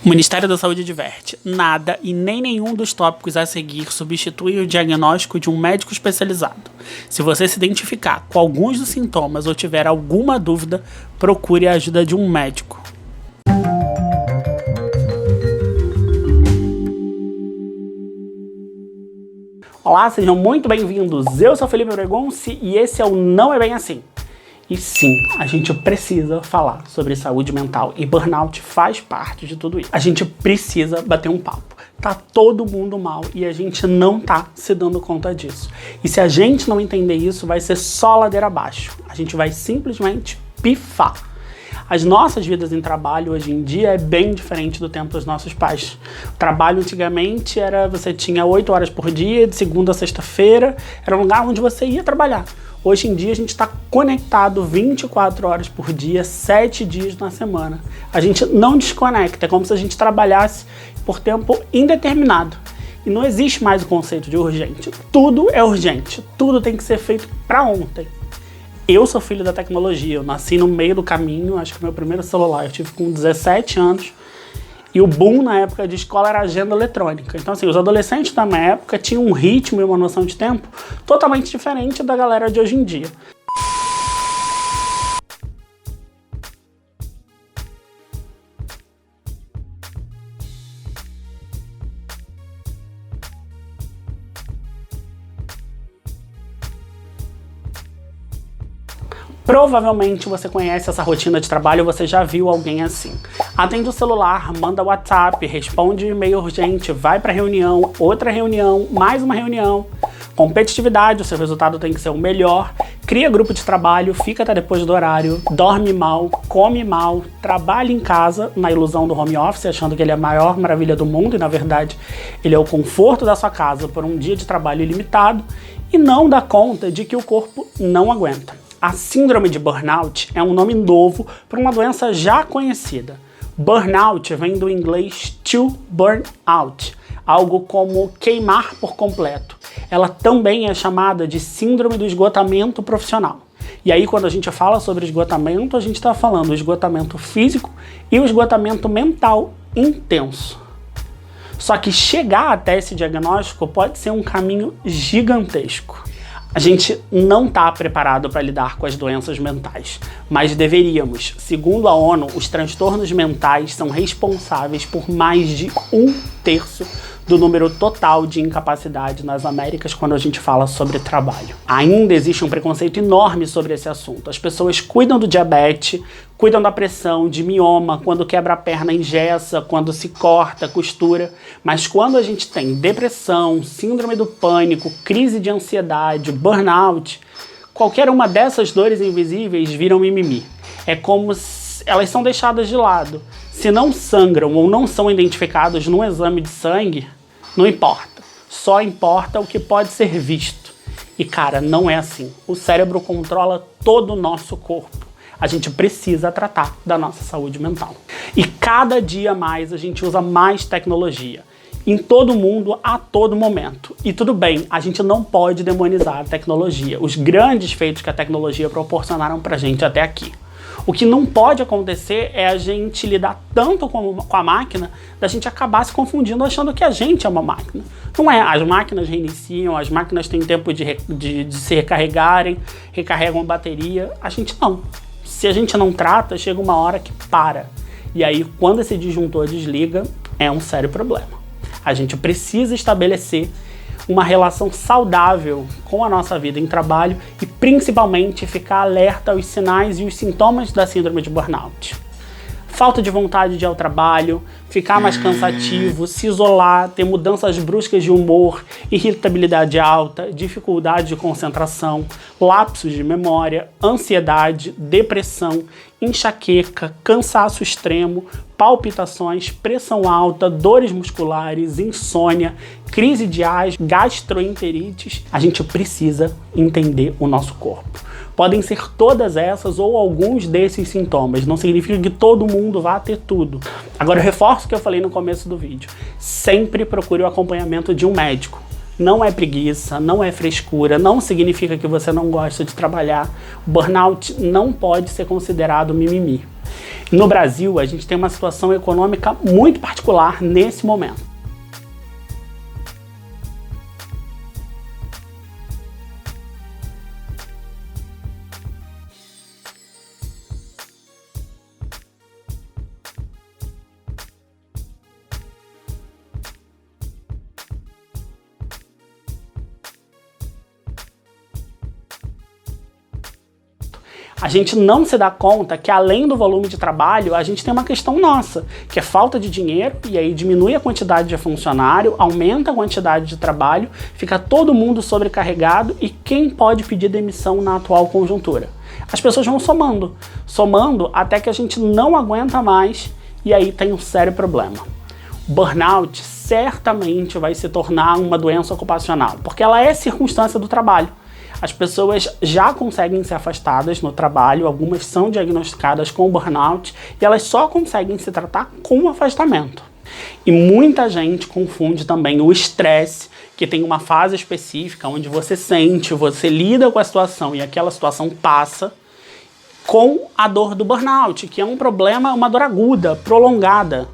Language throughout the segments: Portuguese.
O Ministério da Saúde adverte: nada e nem nenhum dos tópicos a seguir substitui o diagnóstico de um médico especializado. Se você se identificar com alguns dos sintomas ou tiver alguma dúvida, procure a ajuda de um médico. Olá, sejam muito bem-vindos. Eu sou Felipe Bregonci e esse é o Não É Bem Assim. E sim, a gente precisa falar sobre saúde mental e burnout faz parte de tudo isso. A gente precisa bater um papo. Tá todo mundo mal e a gente não tá se dando conta disso. E se a gente não entender isso, vai ser só ladeira abaixo. A gente vai simplesmente pifar. As nossas vidas em trabalho hoje em dia é bem diferente do tempo dos nossos pais. O trabalho antigamente era, você tinha 8 horas por dia, de segunda a sexta-feira, era um lugar onde você ia trabalhar. Hoje em dia a gente está conectado 24 horas por dia, 7 dias na semana. A gente não desconecta, é como se a gente trabalhasse por tempo indeterminado. E não existe mais o conceito de urgente. Tudo é urgente, tudo tem que ser feito para ontem. Eu sou filho da tecnologia, eu nasci no meio do caminho, acho que meu primeiro celular eu tive com 17 anos. E o boom na época de escola era agenda eletrônica. Então assim, os adolescentes da minha época tinham um ritmo e uma noção de tempo totalmente diferente da galera de hoje em dia. Provavelmente você conhece essa rotina de trabalho, você já viu alguém assim. Atende o celular, manda WhatsApp, responde e-mail urgente, vai para reunião, outra reunião, mais uma reunião. Competitividade, o seu resultado tem que ser o melhor. Cria grupo de trabalho, fica até depois do horário, dorme mal, come mal, trabalha em casa na ilusão do home office, achando que ele é a maior maravilha do mundo e na verdade ele é o conforto da sua casa por um dia de trabalho ilimitado e não dá conta de que o corpo não aguenta. A síndrome de burnout é um nome novo para uma doença já conhecida. Burnout vem do inglês to burn out, algo como queimar por completo. Ela também é chamada de síndrome do esgotamento profissional. E aí, quando a gente fala sobre esgotamento, a gente está falando do esgotamento físico e o esgotamento mental intenso. Só que chegar até esse diagnóstico pode ser um caminho gigantesco. A gente não está preparado para lidar com as doenças mentais, mas deveríamos. Segundo a ONU, os transtornos mentais são responsáveis por mais de 1/3 do número total de incapacidade nas Américas quando a gente fala sobre trabalho. Ainda existe um preconceito enorme sobre esse assunto. As pessoas cuidam do diabetes, cuidam da pressão, de mioma, quando quebra a perna engessa, quando se corta, costura. Mas quando a gente tem depressão, síndrome do pânico, crise de ansiedade, burnout, qualquer uma dessas dores invisíveis viram mimimi. É como se elas são deixadas de lado. Se não sangram ou não são identificados no exame de sangue, não importa. Só importa o que pode ser visto. E cara, não é assim. O cérebro controla todo o nosso corpo. A gente precisa tratar da nossa saúde mental. E cada dia mais a gente usa mais tecnologia. Em todo mundo, a todo momento. E tudo bem, a gente não pode demonizar a tecnologia. Os grandes feitos que a tecnologia proporcionaram pra gente até aqui. O que não pode acontecer é a gente lidar tanto com a máquina da gente acabar se confundindo achando que a gente é uma máquina. Não é, as máquinas reiniciam, as máquinas têm tempo de se recarregarem, recarregam a bateria, a gente não. Se a gente não trata, chega uma hora que para. E aí, quando esse disjuntor desliga, é um sério problema. A gente precisa estabelecer uma relação saudável com a nossa vida em trabalho e principalmente ficar alerta aos sinais e os sintomas da síndrome de burnout. Falta de vontade de ir ao trabalho, ficar mais cansativo, se isolar, ter mudanças bruscas de humor, irritabilidade alta, dificuldade de concentração, lapsos de memória, ansiedade, depressão, enxaqueca, cansaço extremo, palpitações, pressão alta, dores musculares, insônia, crise de asma, gastroenterites. A gente precisa entender o nosso corpo. Podem ser todas essas ou alguns desses sintomas, não significa que todo mundo vá ter tudo. Agora eu reforço o que eu falei no começo do vídeo. Sempre procure o acompanhamento de um médico. Não é preguiça, não é frescura, não significa que você não gosta de trabalhar. Burnout não pode ser considerado mimimi. No Brasil, a gente tem uma situação econômica muito particular nesse momento. A gente não se dá conta que, além do volume de trabalho, a gente tem uma questão nossa, que é falta de dinheiro, e aí diminui a quantidade de funcionário, aumenta a quantidade de trabalho, fica todo mundo sobrecarregado, e quem pode pedir demissão na atual conjuntura? As pessoas vão somando até que a gente não aguenta mais, e aí tem um sério problema. O burnout certamente vai se tornar uma doença ocupacional, porque ela é circunstância do trabalho. As pessoas já conseguem ser afastadas no trabalho, algumas são diagnosticadas com burnout e elas só conseguem se tratar com afastamento. E muita gente confunde também o estresse, que tem uma fase específica onde você sente, você lida com a situação e aquela situação passa, com a dor do burnout, que é um problema, uma dor aguda, prolongada.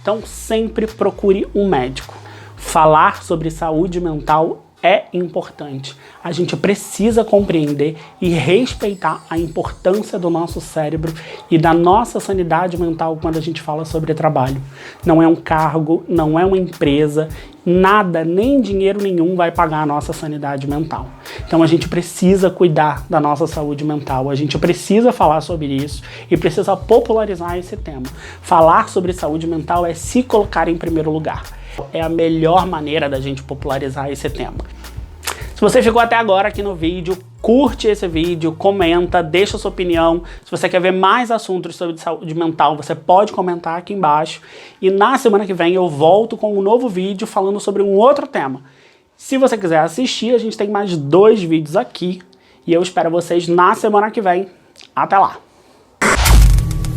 Então sempre procure um médico. Falar sobre saúde mental é importante. A gente precisa compreender e respeitar a importância do nosso cérebro e da nossa sanidade mental quando a gente fala sobre trabalho. Não é um cargo, não é uma empresa, nada, nem dinheiro nenhum vai pagar a nossa sanidade mental. Então a gente precisa cuidar da nossa saúde mental, a gente precisa falar sobre isso e precisa popularizar esse tema. Falar sobre saúde mental é se colocar em primeiro lugar. É a melhor maneira da gente popularizar esse tema. Se você ficou até agora aqui no vídeo, curte esse vídeo, comenta, deixa sua opinião. Se você quer ver mais assuntos sobre saúde mental, você pode comentar aqui embaixo. E na semana que vem eu volto com um novo vídeo falando sobre um outro tema. Se você quiser assistir, a gente tem mais 2 vídeos aqui. E eu espero vocês na semana que vem. Até lá!